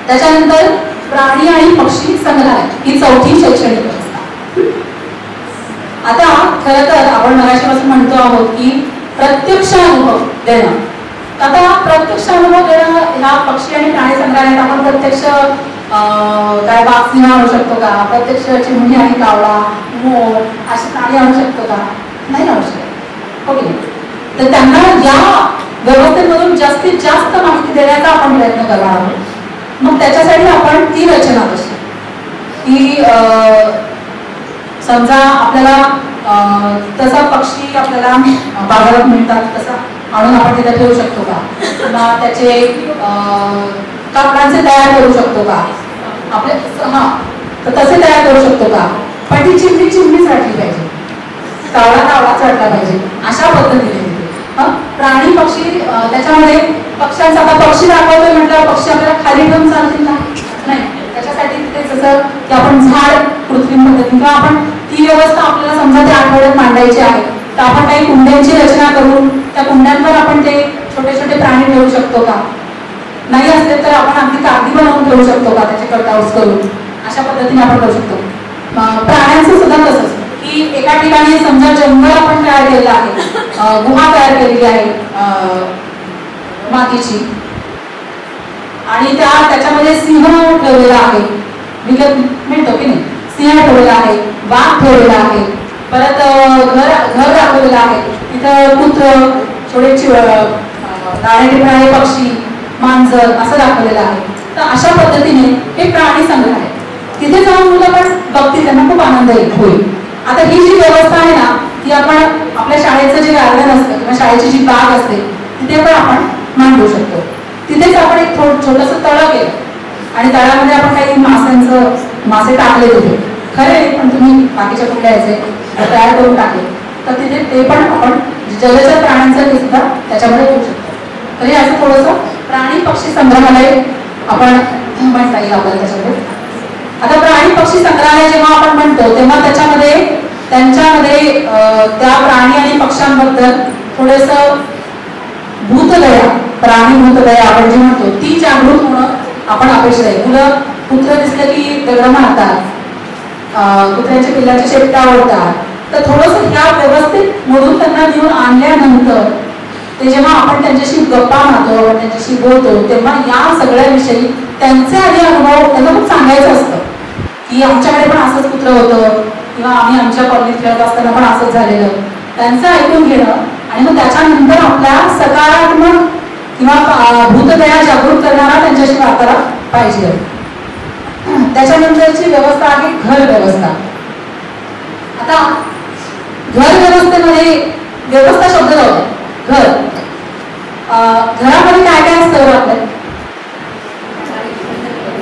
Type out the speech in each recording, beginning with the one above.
त्याच्यानंतर प्राणी आणि पक्षी संग्रहालय ही चौथी शैक्षणिक व्यवस्था. आता खरं तर आपण मगाशीपासून म्हणतो आहोत की प्रत्यक्ष अनुभव देणं. आता प्रत्यक्ष अनुभव देणं ह्या पक्षी आणि प्राणी संग्रहालयात आपण प्रत्यक्ष काय बाग आणू शकतो का, प्रत्यक्ष चिमणी आणि कावळा, मोर असे प्राणी आणू शकतो का? नाही आणू शकत, हो की नाही? तर त्यांना या व्यवस्थेमधून जास्तीत जास्त माहिती देण्याचा आपण प्रयत्न करणार आहोत. मग त्याच्यासाठी आपण ती रचना कशी की समजा आपल्याला तसा पक्षी आपल्याला बाजारात मिळतात तसा आणून आपण तिथे ठेवू शकतो का, किंवा त्याचे कापडांचे तयार करू शकतो का आपले, हा तर तसे तयार करू शकतो का? पण ती चिमणी चिमणीच वाटली पाहिजे, कावळा कावळाच वाटला पाहिजे, अशा पद्धतीने. प्राणी पक्षी त्याच्यामध्ये पक्ष्यांचा, आता पक्षी दाखवतोय म्हटल्यावर पक्षी आपल्याला खाली ठेवून चालतील ना, नाही. त्याच्यासाठी तिथे जसं की आपण झाड कृत्रिम पद्धतीने किंवा आपण ती व्यवस्था आपल्याला समजा त्या आठवड्यात मांडायची आहे तर आपण काही कुंड्यांची रचना करून त्या कुंड्यांवर आपण ते छोटे छोटे प्राणी ठेवू शकतो का? नाही असले तर आपण अगदी कागदी बनवून ठेवू शकतो का त्याचे कटआउट्स करून, अशा पद्धतीने आपण करू शकतो. प्राण्यांचं सुद्धा तसंच की एका ठिकाणी समजा जंगल आपण तयार केलेलं आहे, गुहा तयार केलेली आहे मातीची, आणि त्याच्यामध्ये सिंह ठेवलेला आहे, विकत मिळतो की नाही, सिंह ठेवलेला आहे, वाघ ठेवलेला आहे, परत घर दाखवलेलं आहे, तिथं कुत्र, छोटे प्राणी पक्षी, मांजर असं दाखवलेलं आहे. तर अशा पद्धतीने हे प्राणी संग्रह आहे. तिथे जाऊन मुलं पण बघतील, त्यांना खूप आनंद होईल. आता ही जी व्यवस्था आहे ना ती आपण आपल्या शाळेचं जे गार्डन असतं किंवा शाळेची जी बाग असते तिथे पण आपण मांडू शकतो. तिथेच आपण एक छोटंसं तळं केलं आणि तळामध्ये आपण काही मासे टाकले तिथे, खरे पण तुम्ही बाकीच्या कुठल्या याचे तयार करून टाकले तर तिथे ते पण आपण जलचर प्राण्यांचं सुद्धा त्याच्यामध्ये करू शकतो. तर हे असं थोडंसं प्राणी पक्षी संग्रहालय आपण म्हणता येईल आपल्याला त्याच्यामध्ये. आता प्राणी पक्षी संग्रहालय जेव्हा आपण म्हणतो तेव्हा त्यांच्यामध्ये त्या प्राणी आणि पक्ष्यांबद्दल थोडंसं भूतदया, प्राणी भूतदया आपण जे म्हणतो ती जागृत होणं आपण अपेक्षित आहे. मुलं कुत्र दिसलं की दगड मारतात, कुत्र्यांच्या पिल्लाचे शेपटा आवडतात, तर थोडंसं ह्या व्यवस्थित म्हणून त्यांना घेऊन आणल्यानंतर ते जेव्हा आपण त्यांच्याशी गप्पा मारतो, आपण त्यांच्याशी बोलतो तेव्हा या सगळ्याविषयी त्यांचे आधी अनुभव त्यांना खूप सांगायचं असतं की आमच्याकडे पण असंच कुत्र होतं किंवा आम्ही आमच्या कॉलनीत खेळत असताना पण असंच झालेलं, त्यांचं ऐकून घेणं आणि मग त्याच्यानंतर आपल्या सकारात्मक किंवा भूतदया जागृत करणारा त्यांच्याशी वार्तालाप पाहिजे. त्याच्यानंतरची व्यवस्था आहे घर व्यवस्था. आता घर व्यवस्थेमध्ये व्यवस्था शब्द लावतो, घर, घरामध्ये काय काय असतं आपल्या,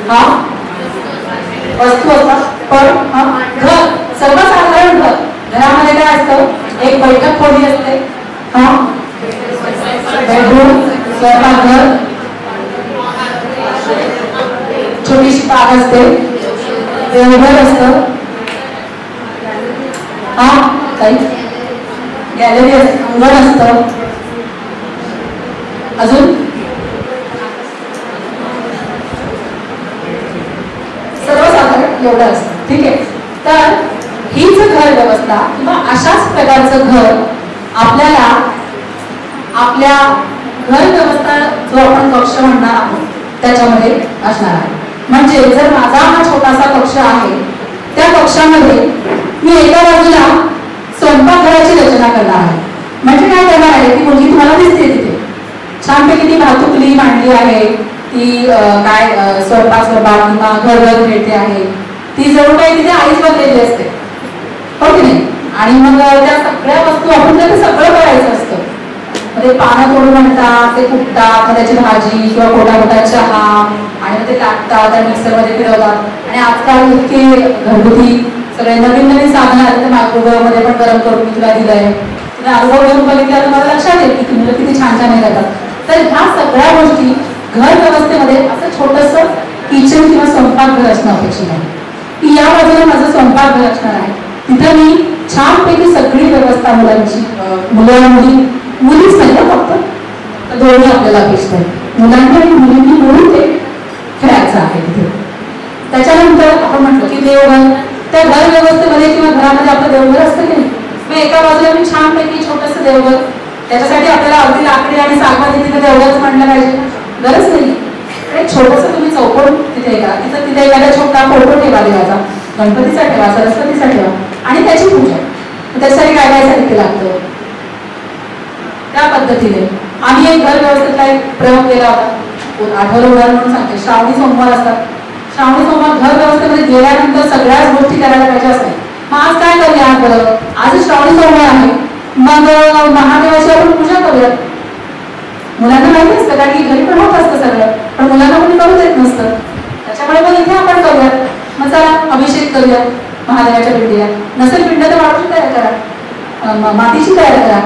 हा वस्तू असतात, पण घर सर्वसाधारण घर, घरामध्ये काय असतं, एक बैठक खोली असते, हा बेडरूम, स्वयंपाकघर, छोटीशी बाग असते, देवघर असतं, हा काही गॅलरी असते, अंगण असतं, अजून सर्वसाधारण एवढं असतं. ठीक आहे. तर हीच घर व्यवस्था किंवा अशाच प्रकारचं घर आपल्याला आपल्या घर व्यवस्था जो आपण कक्ष म्हणणार आहोत त्याच्यामध्ये असणार आहे. म्हणजे जर माझा हा छोटासा कक्ष आहे त्या कक्षामध्ये मी एका बाजूला स्वयंपाकघराची रचना करणार आहे. म्हणजे काय करणार आहे, ती मुलगी तुम्हाला दिसते तिथे छानपैकी ती भातुकली मांडली आहे, ती काय स्वयंपाक किंवा घर खेळते आहे, ती जवळ काही तिथे आईच बनलेली असते, हो की नाही. आणि मग त्या सगळ्या वस्तू आपण त्याला सगळं करायचं असतं. ते पानं तोडून आणतात, ते कुटतात, त्याची भाजी किंवा कोटा चहा आणि मग ते टाकतात त्या मिक्सरमध्ये फिरवतात. आणि आजकाल इतके घरगुती सगळे नवीन साधनं आले, तर मायक्रोवेव्ह मध्ये पण गरम करून मी तुला दिलंय, तुला अनुभव घेऊन बघितला तर मला लक्षात येईल की तुम्ही किती छान छान राहतात. तर ह्या सगळ्या गोष्टी घर व्यवस्थेमध्ये असं छोटंसं किचन किंवा स्वयंपाकघर असणं अपेक्षित आहे की या बाजूला माझं स्वयंपाकघर असणार आहे, तिथे मी छानपैकी सगळी व्यवस्था मुलांची, मुलीच नाही ना फक्त, तर दोन्ही आपल्याला अपेक्षित आहे, मुलांनी आणि मुलींनी मिळून ते खेळायचं आहे. देवघर आपण म्हटलं की देवघर, त्या घर व्यवस्थेमध्ये किंवा घरामध्ये आपलं देवघर असतं की नाही. मग एका बाजूला मी छानपैकी छोटंसं देवघर, त्याच्यासाठी आपल्याला अगदी लाकडी आणि सागवानी तिथे देवघरच म्हणलं पाहिजे, गरज नाही. एक छोटंसं तुम्ही चौकोन तिथे करा, तिथे एखादा छोटा फोटो ठेवा देवाचा, गणपतीचा ठेवा, सरस्वतीचा ठेवा आणि त्याची पूजा. त्याच्यासाठी काय काय साहित्य लागतं त्या पद्धतीने आम्ही एक घर व्यवस्थेतला एक प्रयोग केला होता. आठवलं उदाहरण म्हणून सांगते, श्रावणी सोमवार असतात. श्रावणी सोमवार घर व्यवस्थेमध्ये गेल्यानंतर सगळ्याच गोष्टी करायला पाहिजे असं. मग आज काय करूया, बरं आज श्रावणी सोमवार आहे, मग महादेवाची आपण पूजा करूयात. मुलांना माहिती असतं कारण की घरी पण होत असतं सगळं, पण मुलांना कोणी करू देत नसतं. त्याच्यामुळे मग इथे आपण करूयात. मग चला अभिषेक करूयात महादेवाच्या पिंडीला. नसेल पिंड तर वाळूची तयार करा, मातीची तयार करा.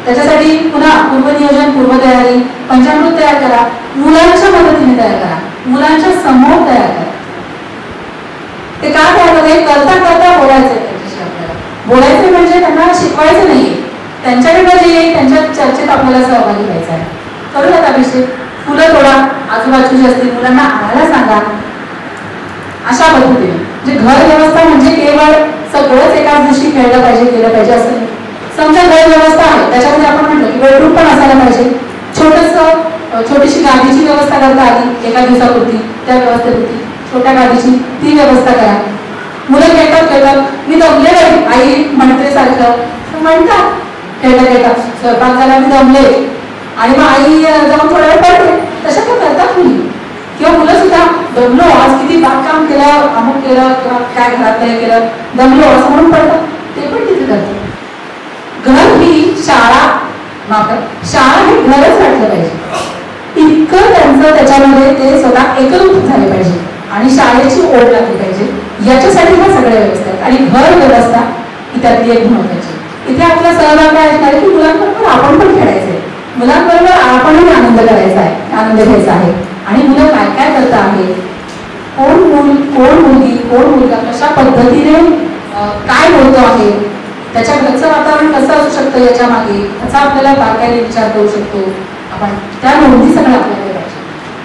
त्याच्यासाठी पुन्हा पूर्वनियोजन, पूर्वतयारी, पंचामृत तयार करा, मुलांच्या मदतीने तयार करा, मुलांच्या समोर तयार करा. ते का तयार करता करता बोलायचं त्यांच्याशी. आपल्याला बोलायचं म्हणजे त्यांना शिकवायचं नाहीये, त्यांच्याकडे जे येईल त्यांच्या चर्चेत आपल्याला सहभागी व्हायचं आहे. करूयात अभिषेक, फुलं तोडा, आजूबाजूची असतील मुलांना आणायला सांगा. अशा पद्धतीने म्हणजे घर व्यवस्था म्हणजे केवळ सगळंच एकाच दिवशी खेळलं पाहिजे, केलं पाहिजे असं नाही. समजा घर व्यवस्था आहे, त्याच्यामध्ये आपण म्हटलं की बेडरूम पण असायला पाहिजे. छोटीशी गादीची व्यवस्था करता आली एका दिवसापुरती, त्या व्यवस्थेपुरती छोट्या गादीची ती व्यवस्था करा. मुलं खेळतात, मी दमले आई म्हणते सारखं म्हणतात, खेळतात स्वयंपाक झाला मी दमले आणि मग आई जाऊन थोड्या वेळ पडते. तशा पण करतात मुली किंवा मुलं सुद्धा, दमलो आज किती बागकाम केलं, अमुक केलं किंवा काय घरातलं केलं, दमलो असं म्हणून पडतं, ते पण तिथे करतात. घर ही शाळा हे घरच वाटलं पाहिजे, इतकं त्यांचं त्याच्यामध्ये ते स्वतः एकरूप झाले पाहिजे आणि शाळेची ओढ लागली पाहिजे. याच्यासाठी ह्या सगळ्या व्यवस्था आहेत आणि घर व्यवस्था ही त्यातली एक महत्वाची. इथे आपला सहभाग काय असणार की मुलांबरोबर आपण पण खेळायचंय, मुलांबरोबर आपणही आनंद करायचा आहे, आनंद घ्यायचा आहे. आणि मुलं काय काय करत आहे, कोण मुलगी कोण मुलगा कशा पद्धतीने काय बोलतो आहे, त्याच्या घरचं वातावरण कसं असू शकतं, याच्या मागे त्याचा आपल्याला बारकाईने विचार करू शकतो आपण. त्या नोंदी सगळ्या आपल्याकडे पाहिजे.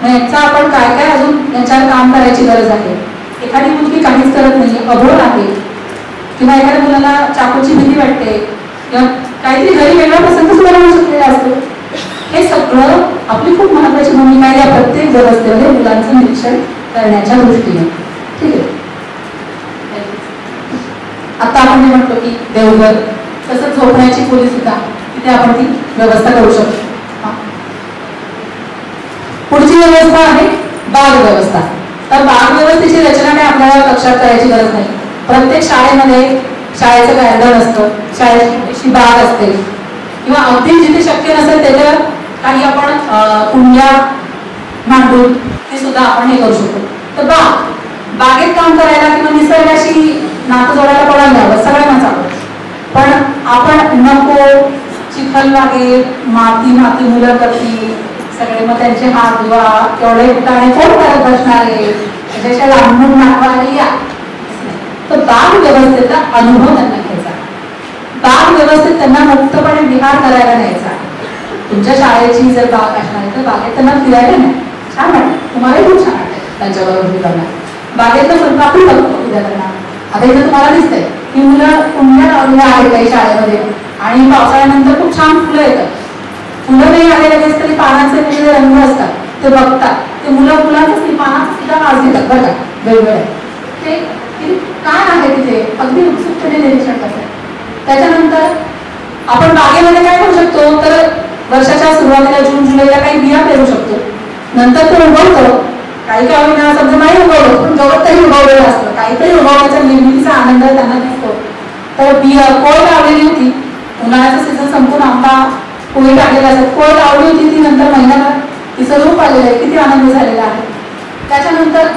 मग याचा आपण काय काय अजून याच्यावर काम करायची गरज आहे. एखादी मुलगी काहीच करत नाही, अबोल आहे किंवा एखाद्या मुलाला चाकूची भीती वाटते किंवा काहीतरी घरी वेगळा प्रसंग सुद्धा होऊ शकलेला असतो. हे सगळं आपली खूप महत्वाची भूमिका आहे या प्रत्येक व्यवस्थेमध्ये मुलांचं निरीक्षण करण्याच्या दृष्टीने. ठीक आहे. आता आपण जे म्हणतो की देवघर, तसंच झोपण्याची खोली सुद्धा तिथे आपण ती व्यवस्था करू शकतो. पुढची व्यवस्था आहे बाग व्यवस्था. तर बाग व्यवस्थेची रचना काय आपल्याला लक्षात करायची गरज नाही. प्रत्येक शाळेमध्ये शाळेचं गार्डन असतं, शाळेची बाग असते किंवा अगदी जिथे शक्य नसेल त्याच्या काही आपण कुंड्या मांडून ते सुद्धा आपण हे करू शकतो. तर बागेत काम करायला किंवा निसर्गाशी नातं जोडायला कोणाला सगळ्यांनाच आवडतं, पण आपण नको चिखल बागेत माती मुलं करतील सगळे, मग त्यांचे हात धुवा, केवढे ठिकाणी कोण करत बसणारे, त्याच्या लांबून मागवायला या. तर बाग व्यवस्थेचा अनुभव त्यांना घ्यायचा, बाग व्यवस्थेत त्यांना मुक्तपणे विहार करायला न्यायचा. तुमच्या शाळेची जर बाग असणार तर बागेत त्यांना फिरायला नाही, छान वाटतं, तुम्हालाही खूप छान वाटतं त्यांच्याबरोबर फिरताना. बागेतलं फुलपाखरू बघतो उद्या त्यांना. आता इथं तुम्हाला दिसतंय की मुलं कुंड्या लावलेल्या आहेत काही शाळेमध्ये आणि पावसाळ्यानंतर खूप छान फुलं येतात. फुलं नाही आले लगेच तरी पानांचे वेगवेगळे रंग असतात, ते बघतात. ते मुलं फुलांच नाही पानांचा सुद्धा वास घेतात बरं का वेगवेगळे. ते काय आहे तिथे अगदी उत्सुकतेने निरीक्षण करतात. त्याच्यानंतर आपण बागेमध्ये काय करू शकतो, तर वर्षाच्या सुरुवातीला जून जुलैला काही बिया पेरू शकतो. नंतर ते उगवतं, काही काय होईना समजा नाही उगवलं पण गवत तरी उगवलेलं असतं, काहीतरी उगवण्याचा निर्मितीचा आनंद त्यांना दिसतो. तर बिया कोळ लावलेली होती, उन्हाळ्याचा सीझन संपून आंबा कोळी टाकलेला असतात, कोळ लावली होती ती नंतर महिन्याभर तिचं रूप आलेलं आहे, किती आनंद झालेला आहे. त्याच्यानंतर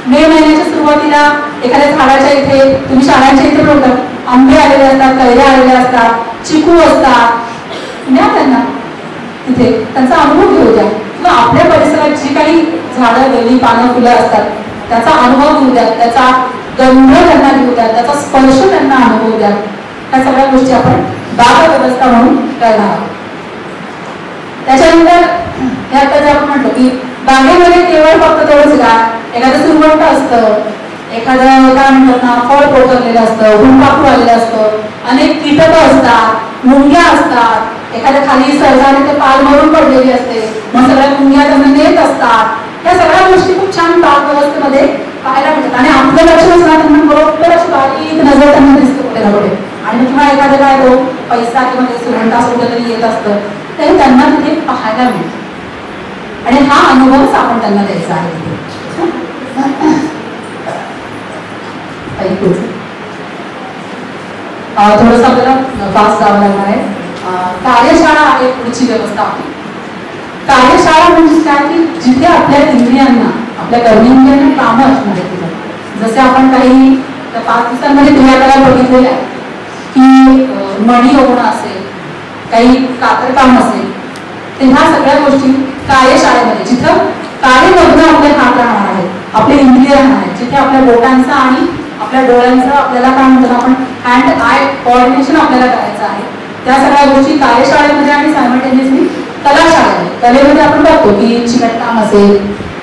मे महिन्याच्या सुरुवातीला एखाद्या झाडाच्या इथे तुम्ही शाळांच्या इथे बघतात आंबे आलेले असतात, कैऱ्या आलेल्या असतात, चिकू असतात, न्या त्यांना तिथे त्यांचा अनुभव घेऊ द्या. किंवा आपल्या परिसरात जी काही झाडं वेली पानं फुलं असतात त्याचा अनुभव घेऊ द्या, त्याचा गंध त्यांना घेऊ द्या, त्याचा स्पर्श त्यांना अनुभव द्या. ह्या सगळ्या गोष्टी आपण बाग व्यवस्था म्हणून करणार आहोत. त्याच्यानंतर हे आता जे आपण म्हणतो की बागेमध्ये केवळ फक्त तेवढंच का एखादं सुरवंट असतं एखादं काय म्हणतात ना फळ पोचवलेलं असतं, गुंपाकू आलेलं असतं, अनेक कीटकं असतात, मुंग्या असतात, एखाद्या खाली सहजाने ते पाल मरून पडलेली असते, मग सगळ्या मुंग्या त्यांना नेत असतात. या सगळ्या गोष्टी खूप छान बाग व्यवस्थेमध्ये पाहायला मिळतात आणि आपलं लक्ष नसणार त्यांना बरोबर अशी बारीक नजर त्यांना दिसते कुठे ना कुठे. आणि किंवा एखादं काय तो पैसा किंवा सुगंध असं कुठेतरी येत असतं ते त्यांना तिथे पाहायला मिळतं आणि हा अनुभवच आपण त्यांना द्यायचा आहे तिथे. थोडंसं आपल्याला फास्ट जावं लागणार आहे. कार्यशाळा आहे पुढची व्यवस्था आपली. कार्यशाळा म्हणजे काय की जिथे आपल्या इंद्रियांना आपल्या कर्मेंद्रियांना कामं असणार आहे. जसे आपण काही 5 दिवसांमध्ये क्रियाकलाप बघितलेल्या की मणी ओढणं असेल, काही कातरकाम असेल, ते ह्या सगळ्या गोष्टी कार्यशाळेमध्ये जिथं कार्यमग्न आपले हात राहणार आहेत, आपले इंद्रिय राहणार आहेत, जिथे आपल्या बोटांचा आणि आपल्या डोळ्यांचं आपल्याला काय म्हणतो आपण हँड आय कोऑर्डिनेशन आपल्याला करायचं आहे. त्या सगळ्या गोष्टी कार्यशाळेमध्ये आणि सायमल्टेनियसली कलाशाळेमध्ये कलेमध्ये आपण बघतो की शिवणकाम असेल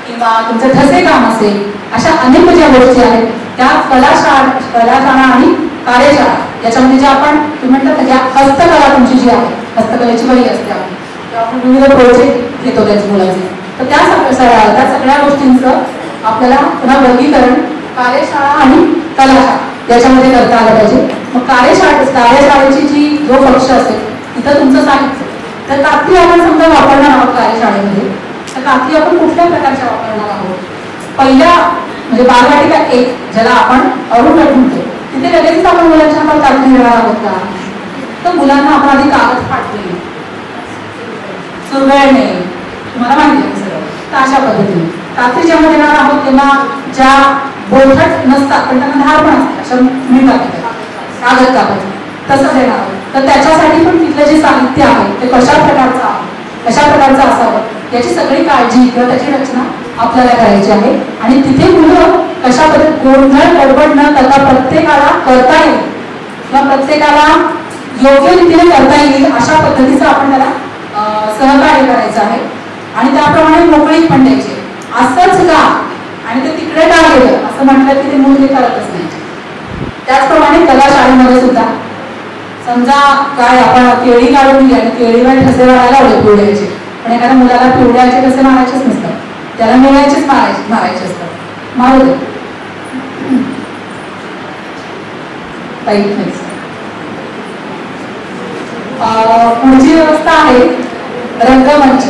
किंवा तुमचं ठसे काम असेल, अशा अनेक ज्या गोष्टी आहेत त्या कलाशाळा आणि कार्यशाळा याच्यामध्ये ज्या आपण तुम्ही म्हणतात ज्या हस्तकला तुमची जी आहे, हस्तकलेची वही असते आपण किंवा आपण विविध प्रोजेक्ट घेतो त्याची मुलाचे, तर त्या सगळ्या गोष्टींचं आपल्याला पुन्हा वर्गीकरण कार्यशाळा आणि कलाशाळा याच्यामध्ये करता आलं पाहिजे. मग कार्यशाळेची जी जो कक्ष असेल तिथं तुमचं साहित्य, तर काठी आपण समजा वापरणार आहोत कार्यशाळेमध्ये, तर काठी आपण कुठल्या प्रकारच्या वापरणार आहोत. पहिल्या म्हणजे बालवाटिका 1 ज्याला आपण अरुणगट म्हणतो, तिथे लगेच आपण मुलांच्या हातात काठी घेणार आहोत का, तर मुलांना आपण आधी कागद फाटणे, चुरगळणे, तुम्हाला माहिती आहे सगळं, तर अशा पद्धतीने काठी जेव्हा देणार आहोत तेव्हा ज्या बोलखट नसतात पण त्यांना धार पण असते अशा मिळतात कागद कागद तसं देणार आहोत. तर त्याच्यासाठी पण तिथलं जे साहित्य आहे ते कशा प्रकारचं असावं याची सगळी काळजी किंवा त्याची रचना आपल्याला करायची आहे. आणि तिथे मुलं कशा पद्धतीने गोंधळ गडबड न करता प्रत्येकाला करता येईल किंवा प्रत्येकाला योग्य रीतीने करता येईल अशा पद्धतीचं आपण त्याला सहकार्य करायचं आहे. आणि त्याप्रमाणे मोकळीक पण द्यायची. असंच का आणि ते तिकडे का गेलं असं म्हटलं की ते मूल हे करतच नाही. त्याचप्रमाणे कला शाळेमध्ये सुद्धा समजा काय आपण केळी काढून घ्या आणि केळीवर ठसे मारायला लावले पिवळ्याचे, पण एखाद्या मुलाला पिवळ्याचे ठसे मारायचेच नसतात, त्याला मिळायचेच मारायचे असतात, मारू दे. पुढची व्यवस्था आहे रंगमंच.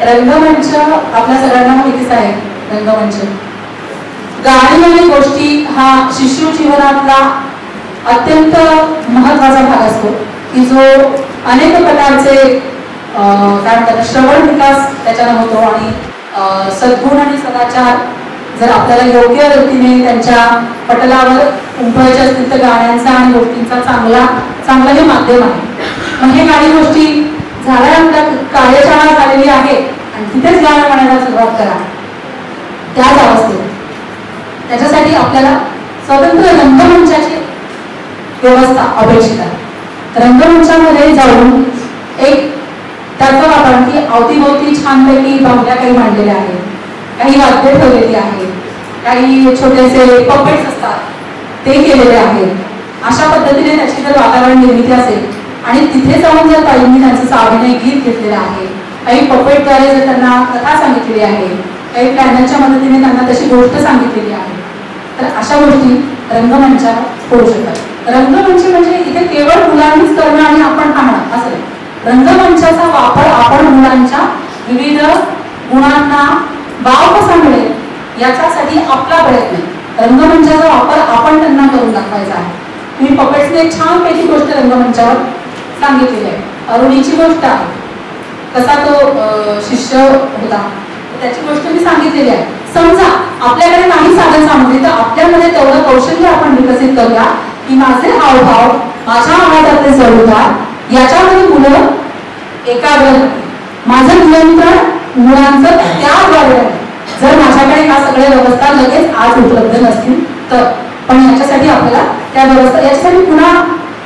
रंगमंच आपल्या सगळ्यांना माहितीच आहे. रंगमंच गाणी आणि गोष्टी हा शिशु जीवनातला अत्यंत महत्वाचा भाग असतो की जो अनेक प्रकारचे काय म्हणतात श्रवण विकास त्याच्यानं होतो. आणि सद्गुण आणि सदाचार जर आपल्याला योग्य रीतीने त्यांच्या पटलावर उमटवायचे असतील तर गाण्यांचा आणि गोष्टींचा चांगला हे माध्यम आहे. मग हे गाणी गोष्टी झाल्यानंतर कार्यशाळा झालेली आहे आणि तिथेच गाणं म्हणायला सुरुवात करा त्याच अवस्थेत. त्याच्यासाठी आपल्याला स्वतंत्र रंगमंचाची व्यवस्था अपेक्षित आहे. रंगमंचामध्ये जाऊन एक त्याचं वातावरण की अवतीभोवती छानपैकी बाहुल्या काही मांडलेल्या आहेत, काही वाद्य ठेवलेली आहेत, काही छोटेसे पपेट्स असतात ते केलेले आहेत. अशा पद्धतीने त्याची जर वातावरण निर्मिती असेल आणि तिथे जाऊन जर काहींनी त्यांचं सावलीने गीत घेतलेलं आहे, काही पपेटद्वारे जर त्यांना कथा सांगितलेली आहे, काही प्लॅनरच्या मदतीने त्यांना तशी गोष्ट सांगितलेली आहे, तर अशा गोष्टी रंगमंचावर होऊ शकतात. रंगमंच म्हणजे इथे केवळ मुलांनीच करणं आणि आपण पाहणं असं नाही. रंगमंचाचा वापर आपण मुलांच्या विविध गुणांना वाव कसा मिळेल याच्यासाठी आपला प्रयत्न आहे. रंगमंचाचा वापर आपण त्यांना करून दाखवायचा आहे. तुम्ही पपेट्सने एक छानपैकी गोष्ट रंगमंचावर सांगितलेली आहे. अरुणीची गोष्ट आहे, कसा तो शिष्य होता त्याची गोष्ट मी सांगितलेली आहे. समजा आपल्याकडे नाही साधन सामग्री तर आपल्यामध्ये तेवढं कौशल्य आपण विकसित करूया की माझे हावभाव माझ्या आवाजातले चढउतार याच्यामध्ये मुलं एकाग्र, माझं नियंत्रण मुलांचं त्याद्वारे. जर माझ्याकडे ह्या सगळ्या व्यवस्था लगेच आज उपलब्ध नसतील तर, पण याच्यासाठी आपल्याला त्या व्यवस्था याच्यासाठी पुन्हा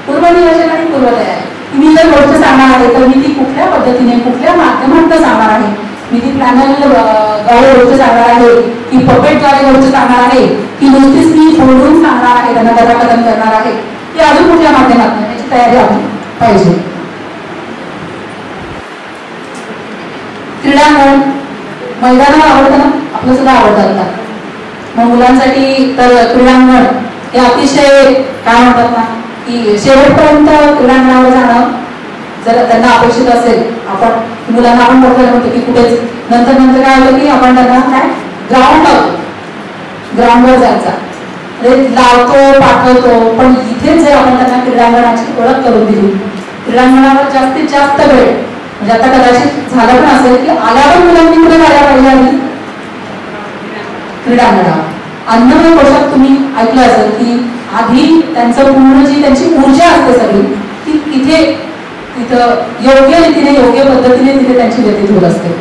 पूर्वनियोजन आणि पूर्वतयारी. मी जर गोष्ट सांगणार आहे तर मी ती कुठल्या पद्धतीने कुठल्या माध्यमातून सांगणार आहे मी ती प्लॅनल द्वारे गोष्ट सांगणार आहे की पपेटद्वारे गोष्ट सांगणार आहे की नुसतीच मी फोडून सांगणार आहे, त्यांना कथाकथन करणार आहे की अजून कुठल्या माध्यमातून याची तयारी आपण पाहिजे. क्रीडांगण मैदानावर आवडतं ना, आपलं सुद्धा आवडतं आता. मग मुलांसाठी तर क्रीडांगण हे अतिशय काय म्हणतात ना की शेवटपर्यंत क्रीडांगणावर जाणं जर त्यांना अपेक्षित असेल, आपण मुलांना आपण बघायला म्हणतो की कुठेच नंतर नंतर काय होतं की आपण त्यांना काय ग्राउंड लावतो, ग्राउंडवर जायचा लावतो पाठवतो. पण इथे जर आपण त्यांना क्रीडांगणाची ओळख करून दिली, क्रीडांगणावर जास्तीत जास्त वेळ म्हणजे आता कदाचित झालं पण असेल की आल्यावर मुलांनी कुठे जायला पाहिजे आधी क्रीडांगणावर. अन्नमय पोषक तुम्ही ऐकलं असेल की आधी त्यांचं पूर्ण जी त्यांची ऊर्जा असते सगळी ती तिथं योग्य रीतीने योग्य पद्धतीने तिथे त्यांची व्यतीत होत असते.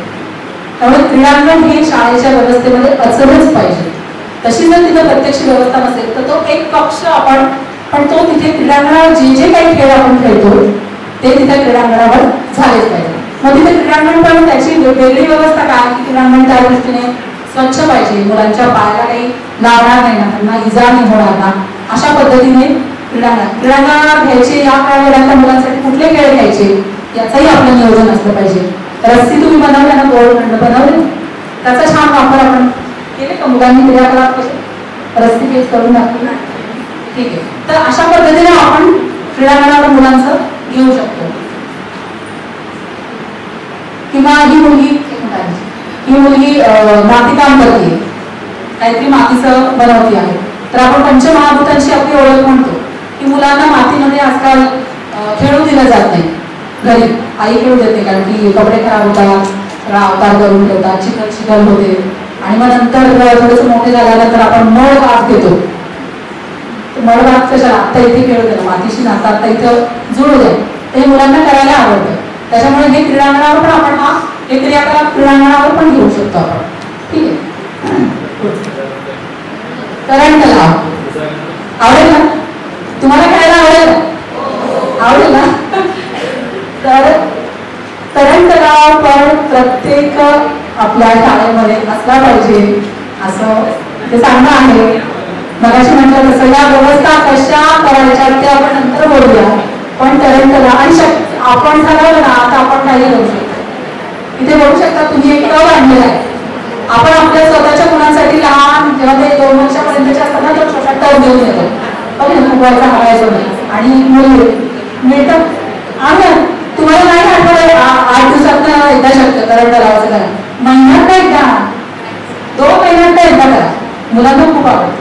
त्यामुळे क्रीडांगण हे शाळेच्या व्यवस्थेमध्ये असलंच पाहिजे. तशी जर तिथं प्रत्यक्ष व्यवस्था नसेल तर तो एक कक्ष आपण पण तो तिथे क्रीडांगणावर जे जे काही खेळ आपण खेळतो ते तिथे क्रीडांगणावर झालेच पाहिजे. मग तिथे क्रीडांगण पण त्याची वेगळी व्यवस्था काय की क्रीडांगण त्या दृष्टीने स्वच्छ पाहिजे, मुलांच्या पायाला काही लागणार नाही ना, त्यांना इजा नाही होणार ना, अशा पद्धतीने क्रीडांगणावर घ्यायचे. या काळाच्या मुलांसाठी कुठले खेळ घ्यायचे याचंही आपलं नियोजन असलं पाहिजे. रस्सी तुम्ही बनवले ना, गोलखंड बनवले, त्याचा छान वापर आपण केले का मुलांनी क्रियाकलाप कसे रस्सी पेच करून दाखवले, ठीक आहे. तर अशा पद्धतीने आपण क्रीडांगणावर मुलांचं घेऊ शकतो. किंवा ही मुलगी मातीकाम करते, काहीतरी मातीचं बनवती आहे, तर आपण पंचमहाभूतांची आपली ओळख म्हणतो की मुलांना मातीमध्ये आजकाल खेळू दिलं जात नाही. घरी आई खेळू देते कारण की कपडे खराब होतात, सगळा अवतार करून ठेवतात, चिखल होते आणि मग नंतर थोडंसं मोठे झाल्यानंतर आपण मळ भात घेतो. मळ भात कशाला आत्ता इथे खेळू द्या, मातीशी नाता आत्ता इथं जुळू द्या, ते मुलांना करायला आवडतं. त्याच्यामुळे हे क्रीडांगणावर पण आपण हे क्रियाकलाप क्रीडांगणावर पण घेऊ शकतो आपण, ठीक आहे. तरण तलाव आवडेल ना तुम्हाला, खेळायला आवडेल ना. तर तरण तलाव पण प्रत्येक आपल्या शाळेमध्ये असला पाहिजे असं ते सांगणं आहे. मगाशी म्हटलं तसं या व्यवस्था कशा करायच्या ते आपण नंतर बोलूया. पण तरण तलाव आणि आपण ठरवलं ना आता आपण काही करू शकतो. इथे बघू शकता तुम्ही एक टब आणलेला आहे. आपण आपल्या स्वतःच्या मुलांसाठी लहान जेव्हा ते 2 वर्षापर्यंतचे असतात ना, तो छोटा टब घेऊन येतो फुगवायचा हवायचो आणि मुलं मिळतात आणि तुम्हाला नाही आठवलं 8 दिवसात एकदा शक्य तरण तलावाचं करा, महिन्यात एकदा 2 महिन्यात एकदा करा. मुलांना खूप आवडतं.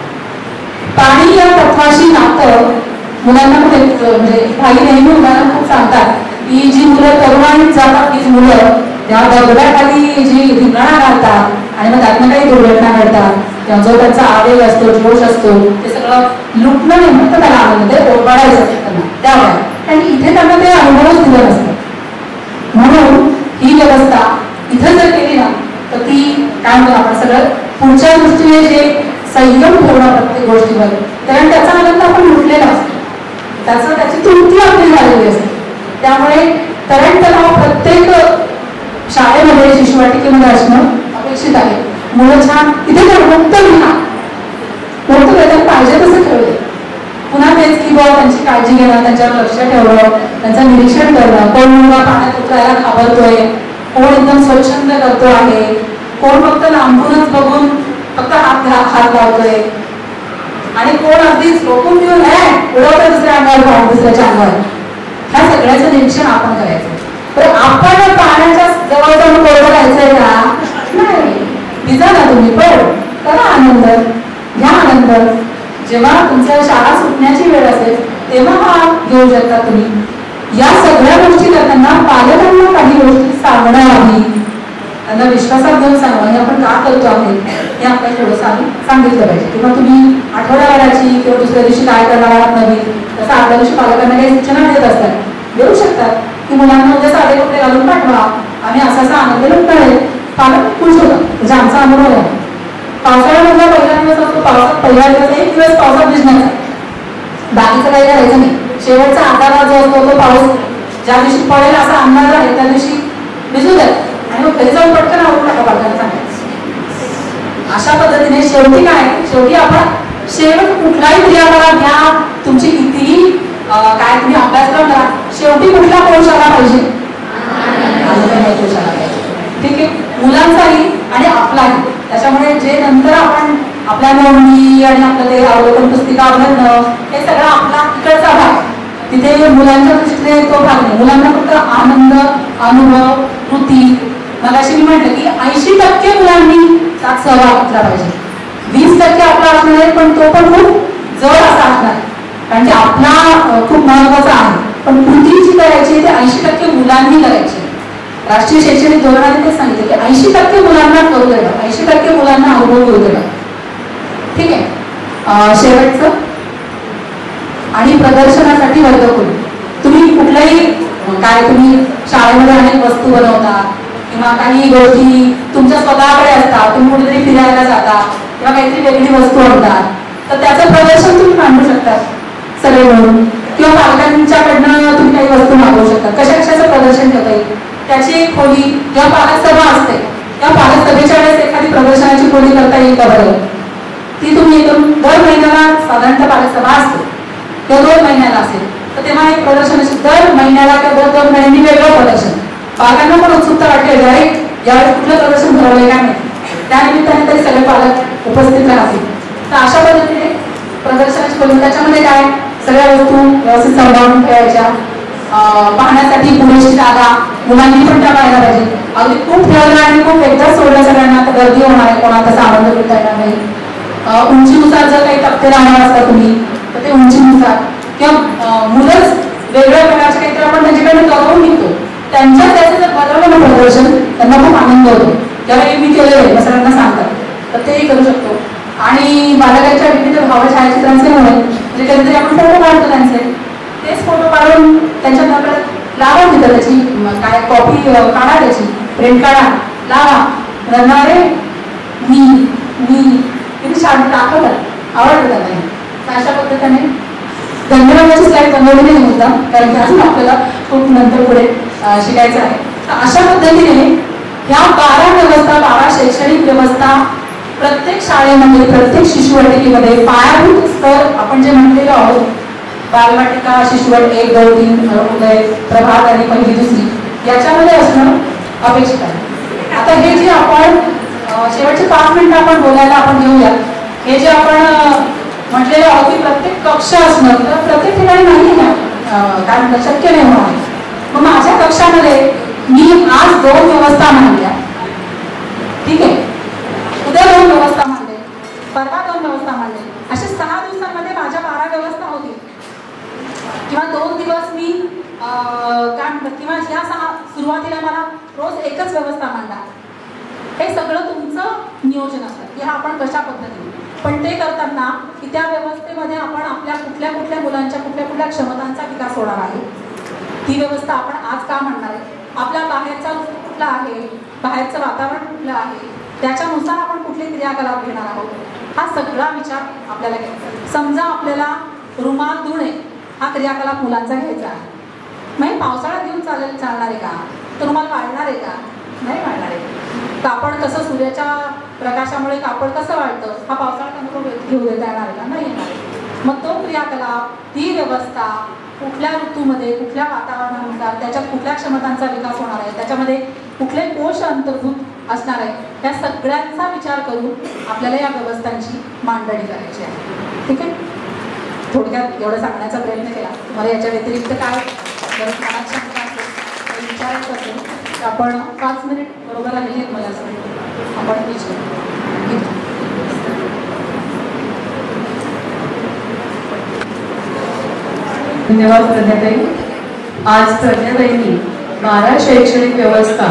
पाणी या तत्वाशी नातं मुलांना म्हणजे काही नेहमी उदाहरण खूप सांगतात की जी मुलं तरुणाईत जातात तीच मुलं त्या दगडाखाली जी रिंगणा घालतात आणि मग त्यातनं काही दुर्घटना घडतात किंवा जो त्यांचा आवेग असतो, जोश असतो, ते सगळं लुटणं नाही म्हणतं त्याला आनंद ओरबाडायचं असतं त्यांना त्यामुळे. आणि इथे त्यांना ते अनुभवच दिलं नसतं. म्हणून ही व्यवस्था इथं जर केली ना तर ती काय म्हणतो आपण सगळं पुढच्या दृष्टीने जे संयम ठेवणं प्रत्येक गोष्टीवर, कारण त्याचा आनंद आपण लुटलेला असतो, त्याची तृप्ती आपली झालेली असते. त्यामुळे तरण तलाव प्रत्येक शाळेमध्ये शिशुवाटिकेमध्ये असणं अपेक्षित आहे. मुलं छान इथे मुक्त लिहा, मुक्त वेळेला पाहिजे तसं खेळले. पुन्हा तेच की बाबा त्यांची काळजी घेणं, त्यांच्यावर लक्ष ठेवणं, त्यांचं निरीक्षण करणं. कोण मुलगा पाण्यात उतरायला घाबरतोय, कोण एकदम स्वच्छंद करतो आहे, कोण फक्त लांबूनच बघून फक्त हात लावतोय आणि कोण अगदीच रोखून घेऊन उडवतोय दुसऱ्या अंगावर दुसऱ्याच्या अंगावर. ह्या सगळ्याचं निरीक्षण आपण करायचं. तर आपण पाण्याच्या जवळ जाऊन कोरडं राहायचंय का नाही, भिजा ना तुम्ही, पण करा आनंद, घ्या आनंद. जेव्हा तुमच्या शाळा सुटण्याची वेळ असेल तेव्हा हा घेऊ शकता तुम्ही. या सगळ्या गोष्टी करताना पालकांना काही गोष्टी सांगणं आधी, त्यांना विश्वासात घेऊन सांगणं हे आपण का करतो आहे हे आपल्याला थोडंसं आधी सांगितलं पाहिजे. किंवा तुम्ही आठवड्याभराची किंवा दुसऱ्या दिवशी काय करणार आहात नवीन, तसं आदल्या दिवशी पालकांना काही सूचना देत असतात, देऊ शकतात की मुलांना उद्या साधे कपडे घालून पाठवा, आम्ही असा आनंद लुटणार आहे. पालक खुश होतात, म्हणजे आमचा अनुभव आहे. पावसाळ्यामधला पहिला दिवस असतो, पावसात पहिला दिवस 1 दिवस पावसात भिजण्याचा, बाकीचं काही करायचं नाही. शेवटचा आधार जो असतो तो पाऊस ज्या दिवशी पडेल असा अंदाज आहे त्या दिवशी भिजू द्या. आणि मग घरी जाऊन पटकन आवडून टाका बालकांना सांगायचं. अशा पद्धतीने शेवटी काय, शेवटी आपण शेवट कुठलाही क्रियाकलाप घ्या, तुमची कितीही काय तुम्ही अभ्यासक्रम करा, शेवटी कुठला कोर्स आला पाहिजे, ठीक आहे, मुलांचाही आणि आपलाही. त्याच्यामुळे जे नंतर आपण आपल्या नोंदणी आणि आपलं ते अवलोकन पुस्तिका भरणं हे सगळं आपला इकडचा भाग, तिथे मुलांच्या दृष्टीने तो भाग नाही. मुलांना फक्त आनंद, अनुभव, कृती. मगाशी मी म्हटलं की 80% मुलांनी त्यात सहभाग घेतला पाहिजे. 20% आपला असणार आहे, पण तो पण खूप जड असा असणार, कारण की आपला खूप महत्वाचा आहे. पण कृती जी करायची ते 80% मुलांनी करायची. राष्ट्रीय शैक्षणिक धोरणाने ते सांगितले की 80% मुलांना करू देणं, 80% मुलांना अनुभव घेऊ देणं, ठीक आहे. शेवटचं आणि प्रदर्शनासाठी वर्गखोली. तुम्ही कुठल्याही काय तुम्ही शाळेमध्ये अनेक वस्तू बनवता किंवा काही गोष्टी तुमच्या स्वतःकडे असतात, तुम्ही कुठेतरी फिरायला जाता किंवा काहीतरी वेगळी वस्तू आणतात, तर त्याचं प्रदर्शन तुम्ही मांडू शकता सगळे मिळून, किंवा पालकांच्याकडनं तुम्ही काही वस्तू मागवू शकता. कशा कशाचं प्रदर्शन करता येईल त्याची एक खोली किंवा पालक सभा असते, त्या पालक सभेच्या वेळेस एखादी प्रदर्शनाची खोली करता येईल का बरं, ती तुम्ही करून दर महिन्याला साधारणतः पालक सभा असते किंवा 2 महिन्याला असेल तर तेव्हा एक प्रदर्शन दर महिन्याला किंवा 2 महिन्यांनी वेगळं प्रदर्शन. पालकांना पण उत्सुकता वाटते यावेळेस कुठलं प्रदर्शन ठरवलंय काय नाही, त्यानिमित्ताने तरी सगळे पालक उपस्थित राहतील. तर अशा पद्धतीने प्रदर्शनाची खोली, त्याच्यामध्ये काय सगळ्या वस्तू व्यवस्थित सांभाळून ठेवायच्या, पाहण्यासाठी पुरेशी जागा, मुलांनी पण त्या पाहायला पाहिजे. अगदी खूप ठेवलं आणि खूप एकदाच सोडलं सगळ्यांना तर गर्दी होणार आहे, कोणाला त्याचा आनंद घेता येणार नाही. उंचीनुसार जर काही टप्पे लावणार असता तुम्ही तर ते उंचीनुसार, किंवा मुलंच वेगवेगळ्या प्रकारचे काहीतरी आपण त्यांच्याकडे करून निघतो, त्यांच्या त्याचं जर बनवलं ना प्रदर्शन त्यांना खूप आनंद होतो, त्यावेळी मी केलेलं आहे सगळ्यांना सांगतात, तर तेही करू शकतो. आणि बालकांच्या विविध भाव छायाचित्रांचे म्हणजे कधीतरी आपण फोटो काढतो त्यांचे, तेच फोटो काढून त्यांच्या नकळत लावा तिथं, त्याची काय कॉपी काढा, त्याची प्रिंट काढा, लावा, रडणारे मी किती छान दाखवतात, आवडतं त्यांना. अशा पद्धतीने धन्यवादाची स्लाईड बनवली नाही होता, कारण की अजून आपल्याला खूप नंतर पुढे शिकायचं आहे. तर अशा पद्धतीने ह्या 12 व्यवस्था, 12 शैक्षणिक व्यवस्था प्रत्येक शाळेमध्ये, प्रत्येक शिशुवाटिकेमध्ये पायाभूत स्तर आपण जे म्हणलेलो आहोत, बालवाटिका, शिशुवाट 1, 2, 3, उदय, प्रभात आणि पहिली दुसरी, याच्यामध्ये असणं अपेक्षित आहे. आता हे जे आपण शेवटचे 5 मिनिटं आपण बोलायला आपण घेऊया, हे जे आपण म्हटलेलं आहोत की प्रत्येक कक्ष असणं, तर प्रत्येक ठिकाणी नाही ना, काय म्हणतात शक्य नाही होणार. मग माझ्या कक्षामध्ये मी आज 2 व्यवस्था मांडल्या, ठीक आहे, उद्या 2 व्यवस्था मांडले, परवा 2 व्यवस्था मांडले, असे 6 दिवसांमध्ये माझ्या 12 व्यवस्था होतील. किंवा 2 दिवस मी काय म्हणतात, किंवा ह्या 6 सुरुवातीला मला रोज एकच व्यवस्था मांडा. हे सगळं तुमचं नियोजन असतं की हा आपण कशा पद्धतीने, पण ते करताना की त्या व्यवस्थेमध्ये आपण आपल्या कुठल्या कुठल्या मुलांच्या कुठल्या कुठल्या क्षमतांचा विकास होणार आहे, ती व्यवस्था आपण आज का म्हणणार आहे, आपल्या बाहेरचा ऋतू कुठला आहे, बाहेरचं वातावरण कुठलं आहे, त्याच्यानुसार आपण कुठले क्रियाकलाप घेणार आहोत, हा सगळा विचार आपल्याला घ्यायचा. समजा आपल्याला रुमाल धुणे हा क्रियाकलाप मुलांचा घ्यायचा आहे, म्हणजे पावसाळ्यात घेऊन चालणार आहे का, तर रुमाल वाळणार आहे का, नाही वाळणार आहे. कापड कसं सूर्याच्या प्रकाशामुळे कापड कसं वाळतं हा पावसाळ्यात अनुभव घेऊ देता येणार आहे का, नाही येणार. मग तो क्रियाकलाप, ती व्यवस्था कुठल्या ऋतूमध्ये, कुठल्या वातावरणानुसार, त्याच्यात कुठल्या क्षमतांचा विकास होणार आहे, त्याच्यामध्ये कुठले कोश अंतर्भूत असणार आहे, या सगळ्यांचा विचार करून आपल्याला या व्यवस्थांची मांडणी करायची आहे. ठीक आहे, थोडक्यात एवढं सांगण्याचा प्रयत्न केला. तुम्हाला याच्या व्यतिरिक्त काय मनात शंका असेल विचारायचं असेल तर आपण 5 मिनिट बरोबर आलेले आहेत मला असं आपण विचारू. धन्यवाद प्रज्ञाताई. आज प्रज्ञाताईंनी 12 शैक्षणिक व्यवस्था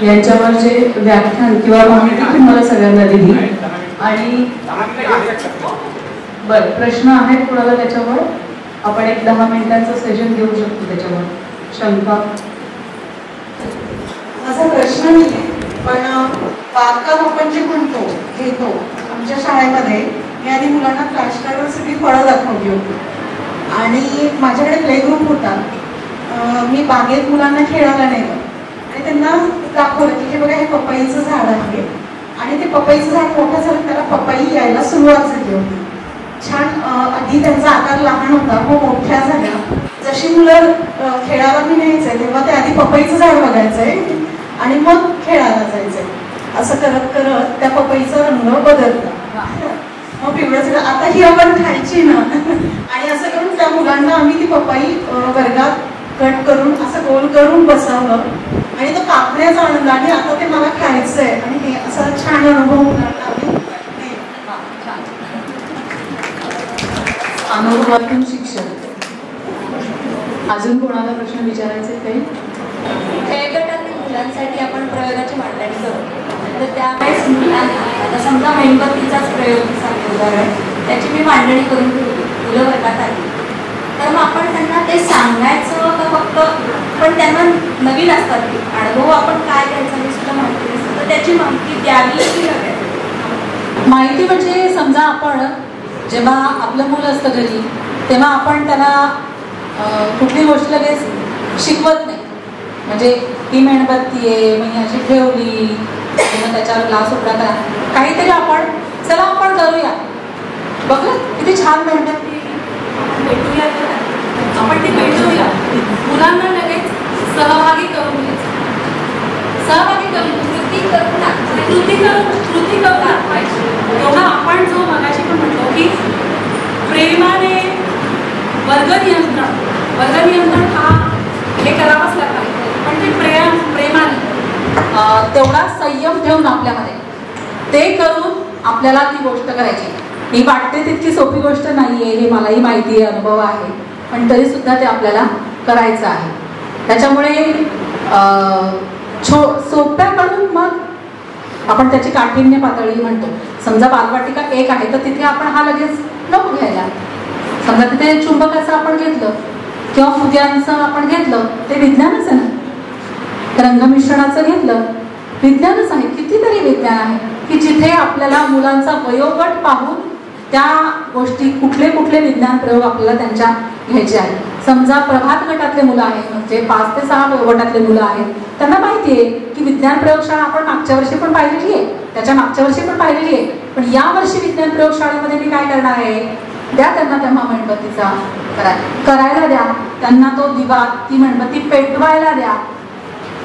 यांच्यावर जे व्याख्यान किंवा माहिती तुम्हाला सगळ्यांना दिली. आणि बरं, प्रश्न आहेत कोणाला त्याच्यावर, आपण एक 10 मिनिटांचं सेशन घेऊ शकतो त्याच्यावर. शंका? माझा प्रश्न नाही आहे, पण बागकाम आपण जे म्हणतो घेतो आमच्या शाळेमध्ये, मी आधी मुलांना फ्लॅश कार्डवर सगळी फळं दाखवली होती आणि माझ्याकडे प्ले ग्रुप होता. मी बागेत मुलांना खेळायला नेलं आणि त्यांना दाखवलं की हे बघा हे पपईचं झाड आहे आणि ते पपईचं झाड मोठं झालं त्याला पपई यायला सुरुवात झाली होती. छान आधी त्यांचा आकार लहान होता मग मोठ्या झाल्या. जशी मुलं खेळायला मी न्यायचंय तेव्हा ते आधी पपईचं झाड बघायचंय आणि मग खेळायला जायचंय. असं करत करत त्या पपईचा रंग बदलला. मग पिवळं आता ही आपण खायची ना आणि असं करून त्या मुलांना आम्ही ती पपई वर्गात कट करून असं गोल करून बसवलं आणि तो कापण्याचा आनंद आणि आता ते मला खायचंय आणि हे असा छान अनुभव मुलांना आम्ही अनुभवातून शिक्षण. अजून कोणाला प्रश्न विचारायचे काही? खेळगटातील मुलांसाठी आपण प्रयोगाची मांडणी करतो तर त्यावेळेस मुलांना आता समजा मेणबत्तीचाच प्रयोग सांगतो उदाहरण त्याची मी मांडणी करून मुलं वर्गात आली तर मग आपण त्यांना ते सांगायचं का फक्त पण त्यांना नवीन असतात की अनुभव आपण काय घ्यायचं हे सुद्धा माहिती नसतं तर त्याची माहिती द्यावी की हवी? माहिती म्हणजे समजा आपण जेव्हा आपलं मुलं असतं घरी तेव्हा आपण त्याला कुठली गोष्ट लगेच शिकवत नाही. म्हणजे ही मेणबत्ती आहे मग ही अशी ठेवली मग त्याच्यावर ग्लास उघडा करा काहीतरी आपण चला आपण करूया बघ किती छान मेणबत्ती भेटूया आपण ती भेटूया मुलांना लगेच सहभागी करून घ्यायचं. सहभागी करून कृती करून दाखवायची. तेव्हा आपण जो मगाशी पण म्हटलो की प्रेमाने वर्ग नियंत्रण हा हे करावंच लागतं पण ते प्रेमाने तेवढा संयम ठेवून आपल्यामध्ये ते करून आपल्याला ती गोष्ट करायची. ही वाटते तितकी सोपी गोष्ट नाहीये हे मलाही माहिती आहे अनुभव आहे पण तरी सुद्धा ते आपल्याला करायचं आहे. त्याच्यामुळे सोप्याकडून मग आपण त्याची काठिण्य पातळी म्हणतो. समजा बालवाटिका 1 आहे तर तिथे आपण हा लगेच नको घ्यायला. समजा तिथे चुंबकाचं आपण घेतलं किंवा फुग्यांचं आपण घेतलं ते विज्ञानच आहे ना. रंगमिश्रणाचं घेतलं विज्ञानच आहे. कितीतरी विज्ञान आहे की जिथे आपल्याला मुलांचा वयोगट पाहून त्या गोष्टी कुठले कुठले विज्ञान प्रयोग आपल्याला त्यांच्या घ्यायचे आहेत. समजा प्रभात गटातले मुलं आहेत म्हणजे 5 ते 6 वयोगटातले मुलं आहेत त्यांना माहिती आहे की विज्ञान प्रयोगशाळा आपण मागच्या वर्षी पण पाहिलेली आहे त्याच्या मागच्या वर्षी पण पाहिलेली आहे पण या वर्षी विज्ञान प्रयोगशाळेमध्ये मी काय करणार आहे द्या त्यांना तेव्हा मेणबत्तीचा करायला द्या त्यांना तो दिवा ती मेणबत्ती पेटवायला द्या.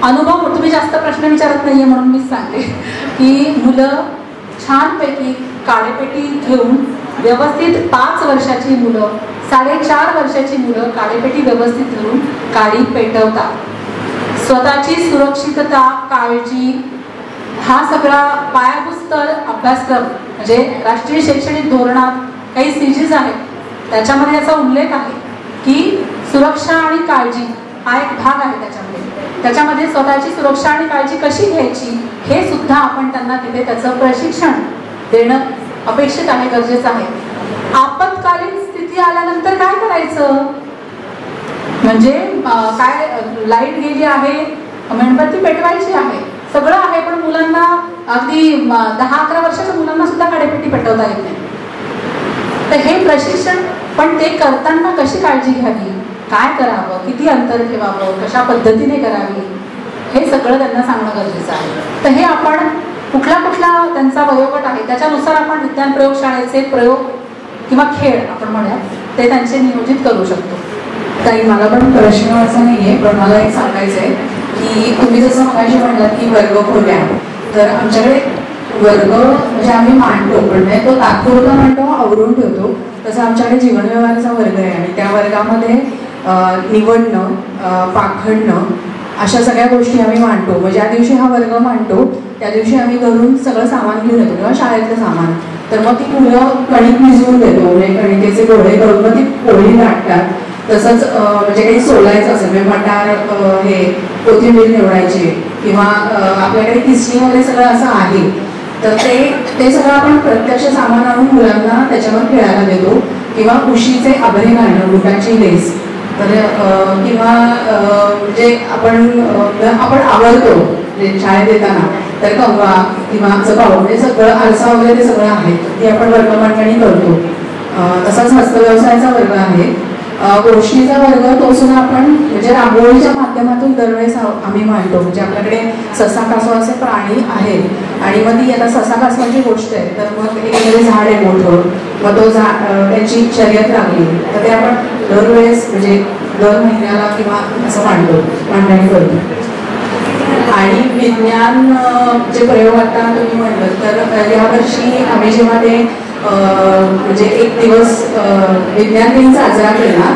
अनुभव तुम्ही जास्त प्रश्न विचारत नाहीये म्हणून मीच सांगते की मुलं छानपैकी काळेपेटी घेऊन व्यवस्थित 5 वर्षाची मुलं 4.5 वर्षाची मुलं काळेपेटी व्यवस्थित धरून काळी पेटवतात. स्वतःची सुरक्षितता काळजी हा सगळा पायाभूत स्तर अभ्यासक्रम म्हणजे राष्ट्रीय शैक्षणिक धोरणात काही सीजीज आहेत त्याच्यामध्ये याचा उल्लेख आहे की सुरक्षा आणि काळजी हा एक भाग आहे. त्याच्यामध्ये स्वतःची सुरक्षा आणि काळजी कशी घ्यायची हे सुद्धा आपण त्यांना तिथे त्याचं प्रशिक्षण देणं अपेक्षित आहे गरजेचं आहे. आपत्कालीन स्थिती आल्यानंतर काय करायचं म्हणजे काय लाईट गेली आहे मेणबत्ती पेटवायची आहे सगळं आहे पण मुलांना अगदी 10-11 वर्षाच्या मुलांना सुद्धा काळेपेटी पेटवता येत नाही. तर हे प्रशिक्षण पण ते करताना कशी काळजी घ्यावी काय करावं किती अंतर ठेवावं कशा पद्धतीने करावी हे सगळं त्यांना सांगणं गरजेचं आहे. तर हे आपण कुठला त्यांचा वयोगट आहे त्याच्यानुसार आपण विज्ञान प्रयोगशाळेचे प्रयोग किंवा खेळ आपण म्हणूया ते त्यांचे नियोजित करू शकतो. ताई मला पण प्रश्न असा नाहीये पण मला एक सांगायचं आहे की तुम्ही जसं मगाशी म्हणलात की वर्ग खोल्या तर आमच्याकडे वर्ग म्हणजे आम्ही मांडतो पण तो तात्पुरता मांडतो आवरून ठेवतो तसं आमच्याकडे जीवन व्यवहाराचा वर्ग आहे आणि त्या वर्गामध्ये निवडणं पाखडणं अशा सगळ्या गोष्टी आम्ही मांडतो. मग ज्या दिवशी हा वर्ग मांडतो त्या दिवशी आम्ही घरून सगळं सामान घेऊन येतो किंवा शाळेतलं सामान तर मग ती मुलं कणिक भिजवून देतो म्हणजे कणिकेचे गोळे करून मग ती पोळी लाटतात. तसंच म्हणजे काही सोलायचं असेल म्हणजे मटार हे कोथिंबीर निवडायची किंवा आपल्याकडे किसणी वगैरे सगळं असं आहे तर ते सगळं आपण प्रत्यक्ष सामान आणून मुलांना त्याच्यावर खेळायला देतो किंवा उशीचे आभरे घालणं बुटाची लेस तर किंवा म्हणजे आपण आवडतो म्हणजे शाळेत येताना तर कंगवा किंवा असं पाहू म्हणजे सगळं आरसा वगैरे ते सगळं आहे ती आपण वर्गमांडणी करतो. तसाच हस्तव्यवसायाचा वर्ग आहे गोष्टीचा वर्ग तो सुद्धा आपण म्हणजे रांगोळीच्या माध्यमातून दरवेळेस आम्ही मांडतो. म्हणजे आपल्याकडे ससा कासव असे प्राणी आहेत आणि मग ती आता ससा कासवाची गोष्ट आहे तर मग एखादे झाड आहे मोठं, मग तो त्यांची शर्यत लागली तर ते आपण दरवेळेस म्हणजे दर महिन्याला किंवा असं मांडणी करतो. आणि विज्ञान जे प्रयोग आता तुम्ही म्हणलं तर यावर्षी आम्ही जेव्हा ते म्हणजे एक दिवस विज्ञान दिन साजरा केला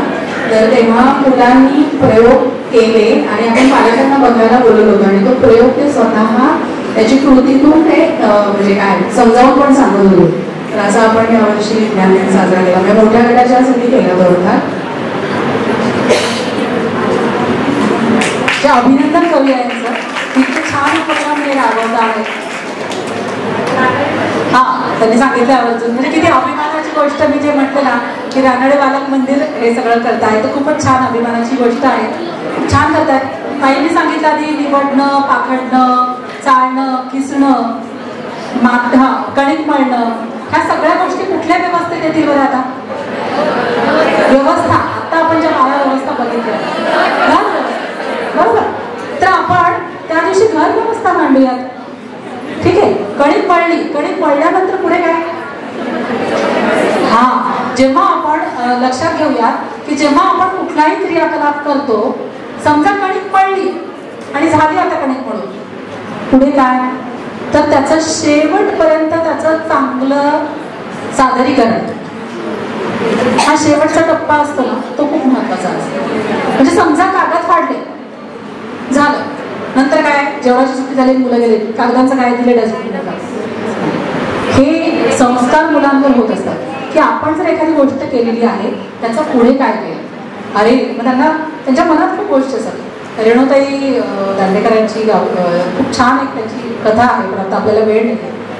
तर तेव्हा मुलांनी प्रयोग केले आणि आपण पालकांना बघायला बोलवलं होतं आणि तो प्रयोग ते स्वतः त्याची कृतीतून ते म्हणजे काय समजावून पण सांगत होते. तर असं आपण यावर्षी विज्ञान दिन साजरा केला म्हणजे मोठ्या गटाच्या साठी केला बरोबर. अभिनंदन करूया यांचं, इतके छान उपक्रम हे राबवत आहेत. त्यांनी सांगितलं आवर्जून म्हणजे किती अभिमानाची गोष्ट. मी जे म्हटलं ना की रानडे बालक मंदिर हे सगळं करताय तर खूपच छान अभिमानाची गोष्ट आहे. छान करताय. ताईंनी सांगितलं आधी निवडणं, पाखडणं, चालणं, किसणं, कणिक मळणं ह्या सगळ्या गोष्टी कुठल्या व्यवस्थेत येतील बरं आता? व्यवस्था आता आपण ज्या बारा व्यवस्था बघितल्या बरोबर, तर आपण त्या दिवशी घर व्यवस्था मांडूयात. ठीक आहे, कणिक मळली, कणिक मळल्यानंतर पुढे काय? जेव्हा आपण लक्षात घेऊयात की जेव्हा आपण कुठलाही क्रियाकलाप करतो, समजा कणिक मळली आणि झाली आता कणिक मळून, पुढे काय? तर त्याचं शेवटपर्यंत त्याचं चांगलं सादरीकरण हा शेवटचा टप्पा असतो ना तो खूप महत्वाचा असतो. म्हणजे समजा कागद फाडले झालं, नंतर काय? जेवणाची सुट्टी झाली, मुलं गेले, कागदांचं काय दिले डस्टबिन. हे संस्कार मुलांवर होत असतात की आपण जर एखादी गोष्ट केलेली आहे त्याचा पुढे काय केलं. अरे मग त्यांना त्यांच्या मनात खूप गोष्ट असतात. रेणुताई दांडेकरांची खूप छान एक त्यांची कथा आहे पण आता आपल्याला वेळ नाही.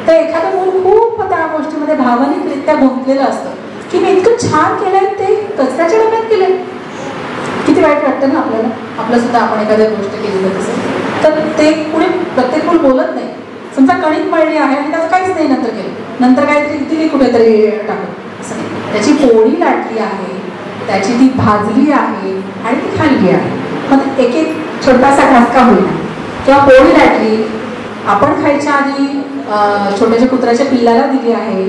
तर एखादं मूल खूप त्या गोष्टीमध्ये भावनिकरित्या गुंतलेलं असतं की मी इतकं छान केलंय ते कचऱ्याच्या डब्यात केलंय. किती वाईट वाटतं ना आपल्याला, आपलं सुद्धा आपण एखाद्या गोष्ट केली तर तसं. तर ते पुढे प्रत्येक मूल बोलत नाही. समजा कणिक मळली आहे आणि त्याचं काहीच नाही नंतर केलं, नंतर काहीतरी तिने कुठेतरी टाकलं असं नाही. त्याची पोळी लाटली आहे, त्याची ती भाजली आहे आणि ती खाल्ली आहे. मग एक एक छोटासा घासका होईल किंवा पोळी लाटली, आपण खायच्या आधी छोट्याच्या कुत्र्याच्या पिल्लाला दिली आहे,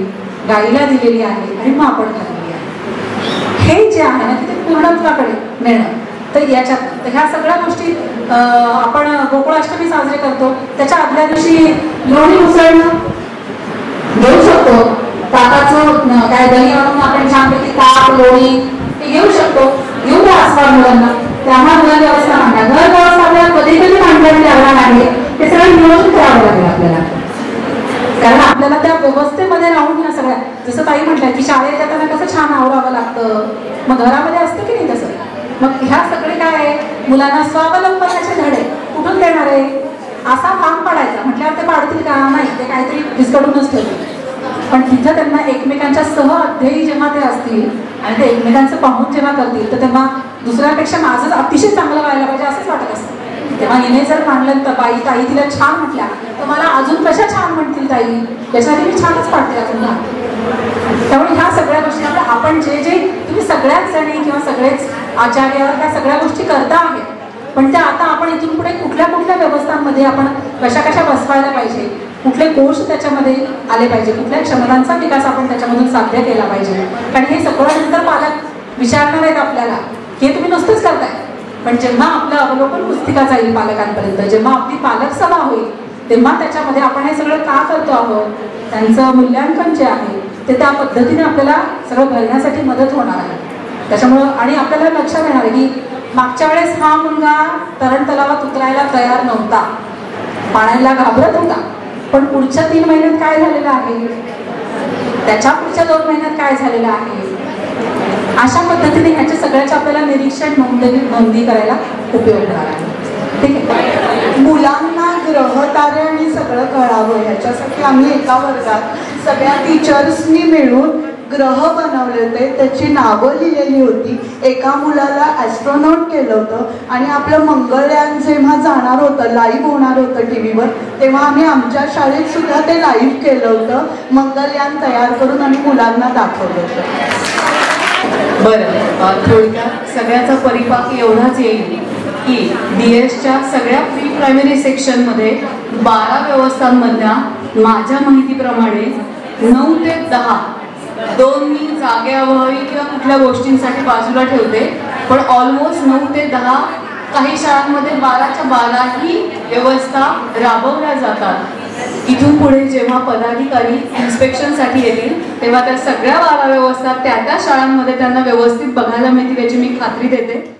गाईला दिलेली आहे आणि मग आपण खाल्लेली आहे. हे जे आहे ना ते पूर्णत्वाकडे नेणं. तर याच्यात ह्या सगळ्या गोष्टी आपण गोकुळाष्टमी साजरे करतो त्याच्या आदल्या दिवशी लोणी उसळणं घेऊ शकतो. ताकाचं काय दही आणून आपण छानपैकी ताक लोणी हे घेऊ शकतो. घेऊ द्या आसपास मुलांना. त्यामुळे मुलांची व्यवस्था मांडा. घर व्यवस्था आपल्याला कधी कधी मांडण्याची लागणार आहे ते सगळं नियोजन करावं लागेल आपल्याला. कारण आपल्याला त्या व्यवस्थेमध्ये राहून या सगळ्या जसं ताई म्हटलं की शाळेत जाताना कसं छान आवरावं लागतं, मग घरामध्ये असतं की नाही तसं. मग ह्या सगळे काय आहे मुलांना स्वावलंबनाचे धडे कुठून देणार आहे? असा काम पाडायचा म्हटल्यावर ते पाडतील का? नाही, ते काहीतरी विस्कटूनच ठेवतील. पण तिथं त्यांना एकमेकांच्या सह अध्ययी जेव्हा ते असतील आणि ते एकमेकांचं पाहून जेव्हा करतील तर तेव्हा दुसऱ्यापेक्षा माझं अतिशय चांगलं व्हायला पाहिजे असंच वाटत असतं. तेव्हा हिने जर मांडलं तर बाई ताई तिला छान म्हटल्या तर मला अजून कशा छान म्हणतील ताई, याच्यासाठी मी छानच पाडते अजून ना. त्यामुळे ह्या सगळ्या गोष्टी आपण जे जे तुम्ही सगळ्याच जणी किंवा सगळेच आचार्य ह्या सगळ्या गोष्टी करता आहेत पण त्या आता आपण इथून पुढे कुठल्या कुठल्या व्यवस्थांमध्ये आपण कशा कशा बसवायला पाहिजे, कुठले कोर्स त्याच्यामध्ये आले पाहिजे, कुठल्या क्षमतांचा विकास आपण त्याच्यामधून साध्य केला पाहिजे. कारण हे सगळं नंतर पालक विचारणार आहेत आपल्याला, हे तुम्ही नुसतंच करताय. पण जेव्हा आपलं अवलोकन पुस्तिका जाईल पालकांपर्यंत, जेव्हा आपली पालक सभा होईल तेव्हा त्याच्यामध्ये आपण हे सगळं का करतो आहोत त्यांचं मूल्यांकन जे आहे ते त्या पद्धतीने आपल्याला सगळं भरण्यासाठी मदत होणार आहे. त्याच्यामुळं आणि आपल्याला लक्षात येणार आहे की मागच्या वेळेस हा मुलगा तरण तलावात उतरायला तयार नव्हता, पाण्याला घाबरत होता, पण पुढच्या 3 महिन्यात काय झालेलं आहे, त्याच्या पुढच्या 2 महिन्यात काय झालेलं आहे, अशा पद्धतीने ह्याच्या सगळ्याचे आपल्याला निरीक्षण नोंदी करायला उपयोग होणार आहे. ठीक आहे. मुलांना ग्रह तारे आणि सगळं कळावं ह्याच्यासाठी आम्ही एका वर्गात सगळ्या टीचर्सनी मिळून ग्रह बनवले होते, त्याची नावं लिहिलेली होती. एका मुलाला ॲस्ट्रॉनॉट केलं होतं आणि आपलं मंगळयान जेव्हा जाणार होतं लाईव्ह होणार होतं टीव्हीवर तेव्हा आम्ही आमच्या शाळेत सुद्धा ते लाईव्ह केलं होतं. मंगळयान तयार करून आम्ही मुलांना दाखवलं होतं. बरं, थोडक्यात सगळ्याचा परिपाक एवढाच येईल की DS-च्या सगळ्या प्री प्रायमरी सेक्शनमध्ये 12 व्यवस्थांमधल्या माझ्या माहितीप्रमाणे 9 ते 10 2 मी जागेअभावी किंवा कुठल्या गोष्टींसाठी बाजूला ठेवते, पण ऑलमोस्ट 9 ते 10 काही शाळांमध्ये 12च्या 12ही व्यवस्था राबवल्या जातात. इथून पुढे जेव्हा पदाधिकारी इन्स्पेक्शनसाठी येतील तेव्हा त्या सगळ्या 12 व्यवस्था त्या शाळांमध्ये त्यांना व्यवस्थित बघायला मिळतील याची मी खात्री देते.